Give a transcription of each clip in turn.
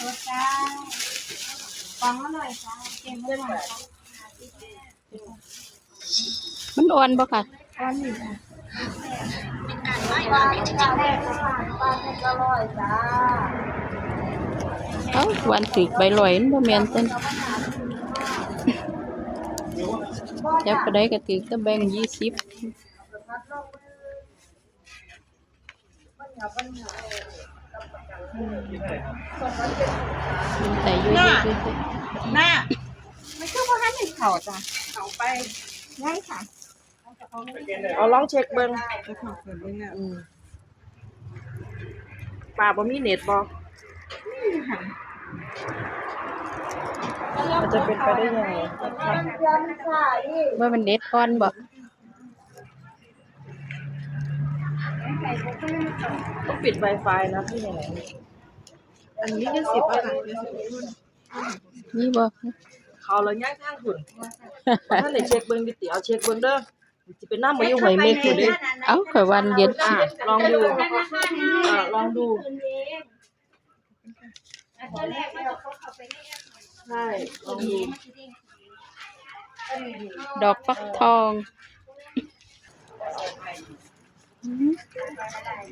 รสจ้าฟังอร่อยจ้าเก่งมากมันอ่อนบ่ค่ะป้อนอยู่ค่ะปลาจ้าแม่ปลาเป็นอร่อยจ้าเอ้าวันถึกใบลอยมันบ่แม่นเต้นจับไปได้ก็ถึกแต่แบ่ง20มันใส่อยู่เยอะหน้าไม่ใช่ว่าให้เข่าจ้ะเข่าไปง่ายค่ะเอาลองเช็คเบิ้งป่าบ่มีเน็ตบ่มันจะเป็นไปได้ยังไงว่ามันเด็ดก่อนบ่ต้องปิด Wi-Fi นะพี่ยังไงอันนี้20อ่ะค่ะนี่บ่เขาเราย่างข้างหุ่นถ้าได้เช็คเบิ้งดิเอาเช็คเบิ้งเด้อสิเป็นน้ำมาอยู่หอยเมฆอยู่เด้ เอ้าข่อยวันเย็นลองดูลองดูใช่ลองดูดอกฟักทอง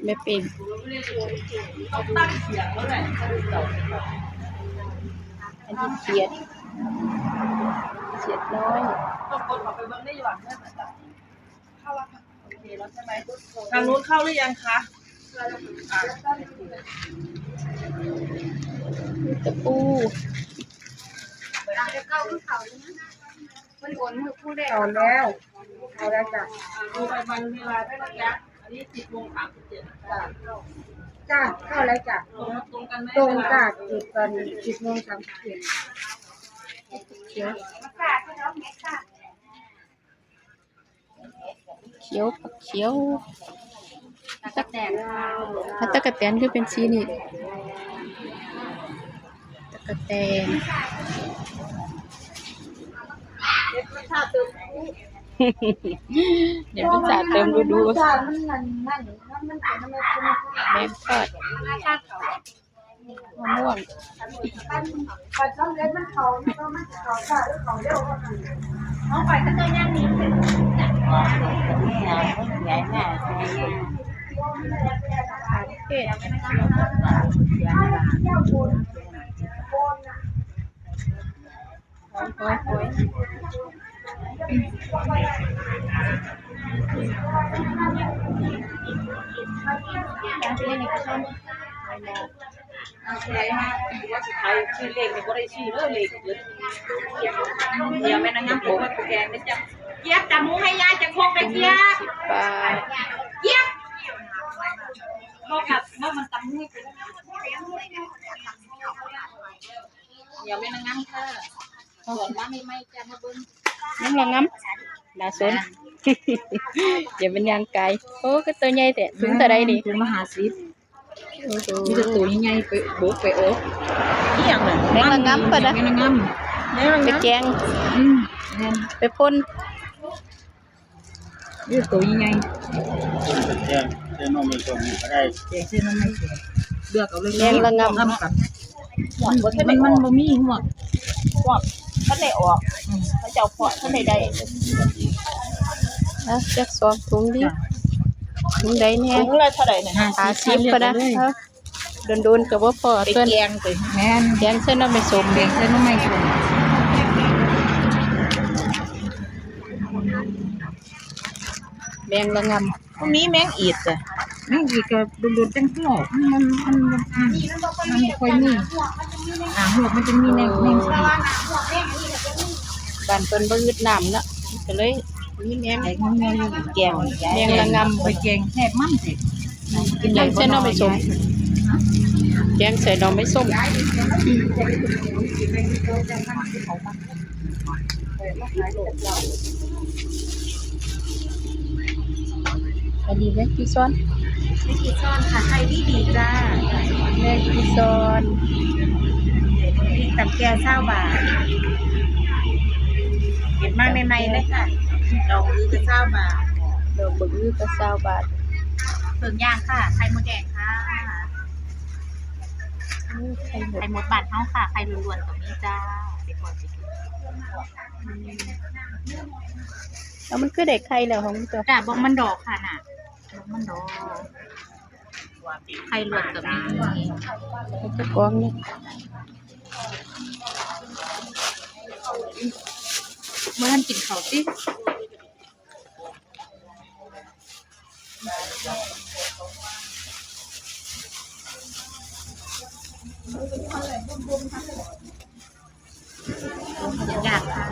แม่ปิ่งอันนี้เขียดน้อยทางนู้นเข้าหรือยังคะตะปูเอาแล้วจ้ะดูไปวันเวลาได้แล้วจ้ะอันนี้10:37จ้ะเข้าแล้วจ้ะตรงจากจุดกัน10:37เขียวผักเขียวตะกะแตนตะกะแตนคือเป็นสีนี่ตะกะแตนเดี๋ยวมันจะเติมดูแม่ทอดมะม่วงน้องไปก็จะย่างนี้ใหญ่แม่เผ็ดโอ้ยอะไรฮะว่าสุดท้ายชื่อเลขเนี่ยก็ได้ชื่อเลขเดี๋ยวแม่นางงามบอกว่าแกไม่จับเจี๊ยบจับหมูให้ยายจะโคกไปเจี๊ยบ10 บาทเจี๊ยบบอกกับว่ามันตำให้ไปเดี๋ยวแม่นางงามค่ะส่วนมาไม่จะมาเบิ้งน้ำละงำน่าสนอย่าเป็นยางไก่โอ้ก็ตัวใหญ่แต่ถึงแต่ใดนี่ถึงมหาศิษย์มีแต่ตัวใหญ่ๆไปโบกไปโอ๊กนี่อย่างนั้นแมงละงำปะนะแมงละงำไปแกงไปพ่นนี่ตัวใหญ่เส้นนมไม่ตรงก็ได้เส้นนมไม่ตรงเลือกเอาเลยแมงละงำมันบ่มีหัวท่านได้ออกเขาจะเอาพอท่านได้จัก2 ถุงดิถุงใดแน่ถุงละเท่าไหร่เนี่ย50ปะนะโดนก็บ่พอเพิ่นแกงไปแม่นแกงเส้นน้ำไม่สมแกงเส้นน้ำไม่สมแมงละงำพวกนี้แมงอีดจ้ะแมงอีดก็โดนๆจังหอกมันค่อยมีหัวมันจะมีแมงบ้านเพิ่นบ่อึดน้ำเนาะก็เลยมีแมงแกงแมงละงำไปแกงแทบมันสิกินใหญ่เส้นน้ำไม่สมแกงใส่ดอกไม่ส้มอันนี้แม่กี่ซ้อนค่ะไข่ดีจ้าแม่กี่ซ้อนตับแก่20 บาทเก็บมาใหม่ๆเลยค่ะดอกมือจะ20 บาทดอกบึ้งก็20 บาทเพิ่งย่างค่ะไข่มดแดงค่ะ ไข่หมด ไข่มดบานเฮาค่ะไข่ล้วนๆกับนี้จ้าเดี๋ยวก่อนสิ แล้วมันคือเด็กไข่แล้วของตัว จ้าบองมันดอกค่ะน่ะบองมันดอกไข่ล้วนกับนี้ ตะกองนี่ เมื่อท่านกินเขาวสิอยากค่ะ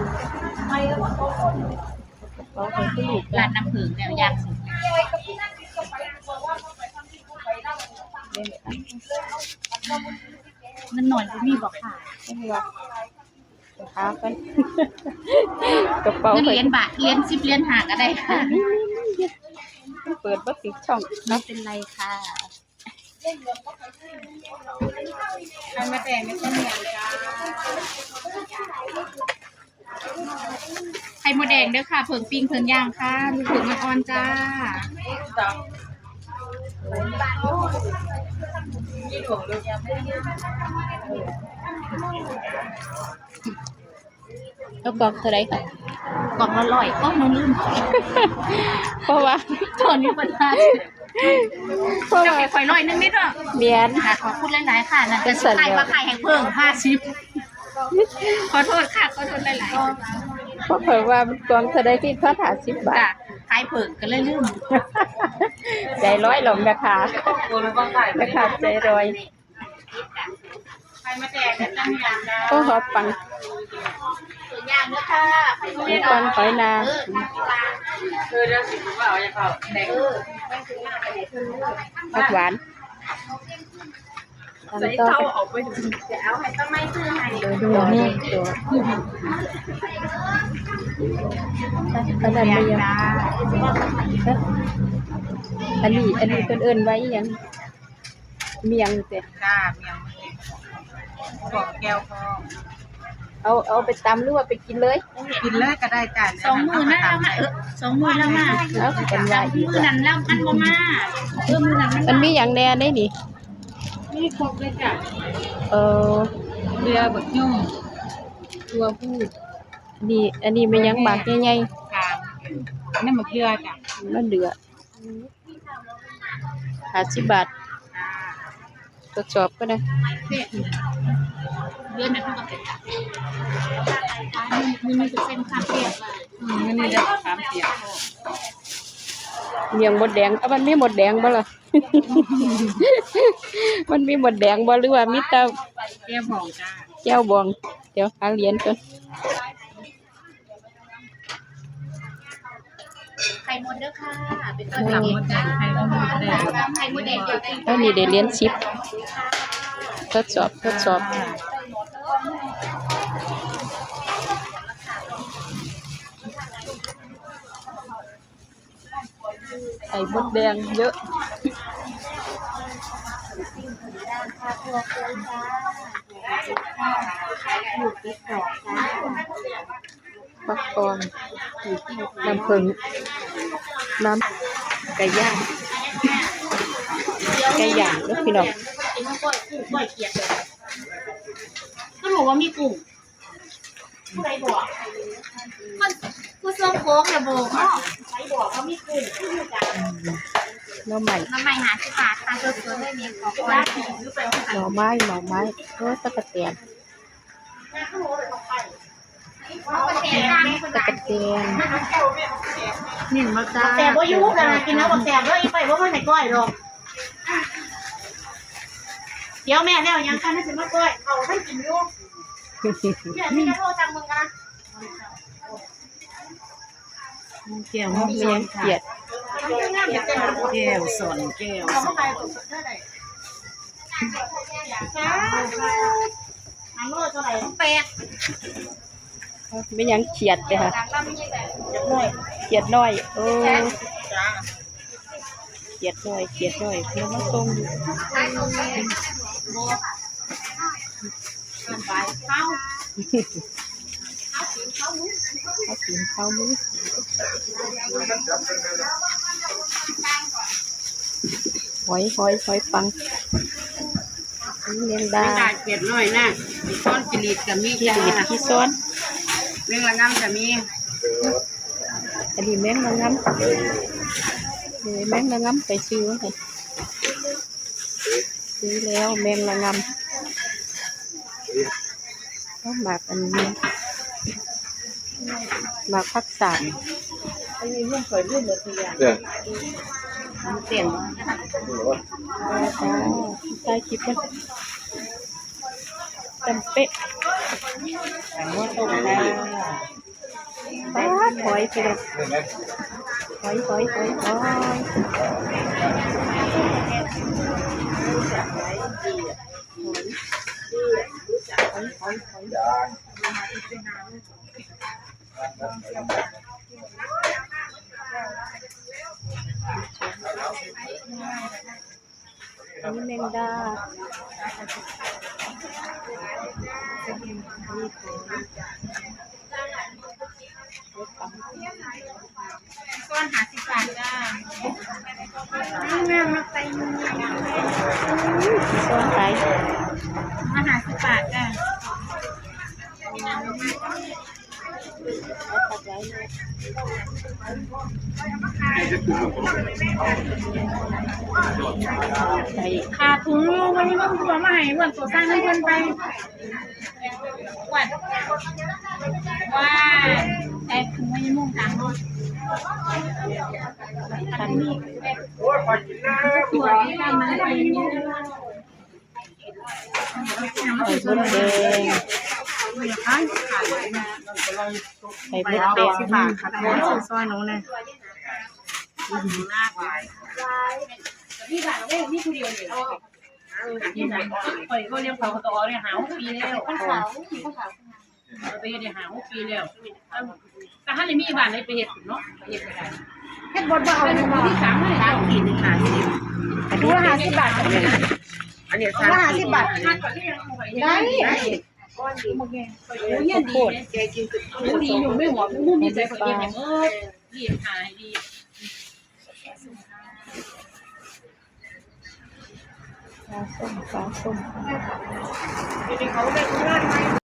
เขาไปที่ลูก ร้านน้ำผึ้งเนี่ยอยากสุดมันหน่อยก็มีบอกค่ะ หากันกระเป๋า เงิน ไป เหรียญบาทเหรียญ10เหรียญ5ก็ได้ค่ะ เปิดบักติดช่อง ไม่เป็นไรค่ะ ไข่มดแดงไม่ใช่เมียจ้า ไข่มดแดงเด้อค่ะเผิงปิ้งเผิงย่างค่ะลูกเผิงมันอ่อนจ้า แล้วกล่องเท่าไรค่ะ กล่องละ100ก็น้องลืม เพราะว่า ตอนนี้ปัญหา เพราะ จะ ว่า ไปข่อย100นึงนิดเนาะ เมียน ค่ะขอพูดหลายๆค่ะนั่นก็สิขายว่าขายให้เพิ่ง50ขอโทษค่ะขอโทษหลาย เพราะเผยว่ามันกล่องเท่าไรที่พัด50 ๆ บา จ้ะ ท ขายเพิ่งก็เลยลืม ใจร้อยหลงนะคะนะคะใจร้อย ไข่มดแดงไม่ใช่เมียจ้า ก็หอปัง ตัวย่างเด้อค่ะไข่มดแด มี ง ปังหอยนา เดี๋ยวสิว่าเอาอย่างเขาแดง ผักหวาน ใส่ ต่อ เท้า ไป ออกไปถึงจะเอาให้ต้นไม้ซื้อให้ ตัวนี้ตัวอันนั้นไม่ยังอันนี้เพิ่นเอิ้นไว้หยังเมียงเด้ จ้าเมียบอกแก้วพอ เอาไปตำหรือว่าไปกินเลย กินเลยก็ได้จ้า 2 มื้อนั่นแล้วมา2 มื้อแล้วมา แล้วสิเป็นว่าอีก มื้อนั้นแล้วมันบ่มามื้อนั้น มันมีหยังแหน่ได้นี่ นี่ครบเลยจ้ะ เออ เรือบักยุ่งตัวผู้ อันนี้มันยังหมากใหญ่ กลางนั่นบักเรือจ้ะ ๆมันเดือ50 บาททดสอบก็ได้ เดือนนั้นเท่ากับเป็นจ้ะมีเส้นข้าวเปียกว่า มันนี่ได้3เสียง เมียงหมดแดงเอามันมีหมดแดงบ่ล่ะ มันมีหมดแดงบ่หรือว่ามีแต่ แก้วบองจ้า แก้วบอง เดี๋ยวหาเหรียญก่อน ไข่มดเด้อค่ะเป็นต้นไข่มดแดงไข่มดแดงเกี่ยวกับ แล้วนี่ได้เหรียญ10ทดสอบไข่มดแดงเยอะฟักทองน้ำผึ้งน้ำไก่ย่างแล้วพี่น้อง ก็บอกว่ามีกุ้งผู้ใดบอกมันผู้ส่งโค้งอย่าบอกเนาะใครบอกว่ามีกุ้งที่อยู่กัน น้ำใหม่ น้ำใหม่50 บาทค่ะสดๆเลยมีของก่อน หน่อไม้โอ้ตะกะเตียน ตะกะเตียน นี่มาจ้า แต่บ่อยู่นะกินแล้วบ่แซ่บเด้ออีไปบ่มาให้ก้อยดอกเดี๋ยวแม่แล้วยังคันสิมาก้อยเอาให้กินอยู่เดี๋ยวมีจะโทรสั่งมึงกันนะ แก้ว เมียงเกียด แก้วสนแก้ว เอาเข้าไปตกเท่าไหร่น้ำโลเท่าไหร่8 ไม่ยังเขียดเลยค่ะ หลังลำนี่แบบ เขียดน้อยโอ้เขียดน้อยเพื่อมาส่ง ข้าว เอากินข้าวมื้อหอยปัง นี่แมงดา ได้เจ็ดน้อยนะมีต้นจิริตกับมี ที่ จ้า ดีดที่ซ้อน เรื่องละงำจะมี อันนี้แมงละงำแมงละงำไปซื้อมาให้ซื้อแล้วแมงละงำต้องหมักอันนี้หมักผักสาด อันนี้รุ่นเคยรุ่นเลยทีเดียว เด้อ เสียง ใต้คลิปมันจำเป๊ะ แต่ว่าตรงแล้ว ถอยไปเลยถอยอันนี้แมงดาก้อน50 บาทจ้าแม่มาไปมือ ซ้อนไป มา50 บาทจ้า ใส่ ขาดถุงวันนี้มันตัวมาให้เพื่อนตัวสร้างให้เพื่อนไปวัดว่าแต่ถุงวันนี้มุ่งต่างรถ ทัน ตัวที่ทำมันไปนี่ ใส่มดแดงใส่มดแดง บาทค่ะซอยหนูเนี่ย พี่บาทได้พี่คนเดียวเลยนี่นะคอยก็เลี้ยงเขาตัวเนี่ยหาปีแล้วข้าวขาวไปเดี๋ยวหาปีแล้วแต่ถ้าในมีบ้านในไปเห็ดเนาะไปเห็ดอะไร เฮ็ดบดบ่เอา เป็น เลย คนที่3ให้ สามขีดหนึ่งค่ะ ดูละ50 บาท อันนี้30 บาท หักก่อนที่ยังได้ ก้อนดี เยี่ยดีแกกินดีอยู่ไม่หัวมุ่งมีใจคนเดียวอย่างดีหายดี ปลาส้ม เขาได้คุณงานไหม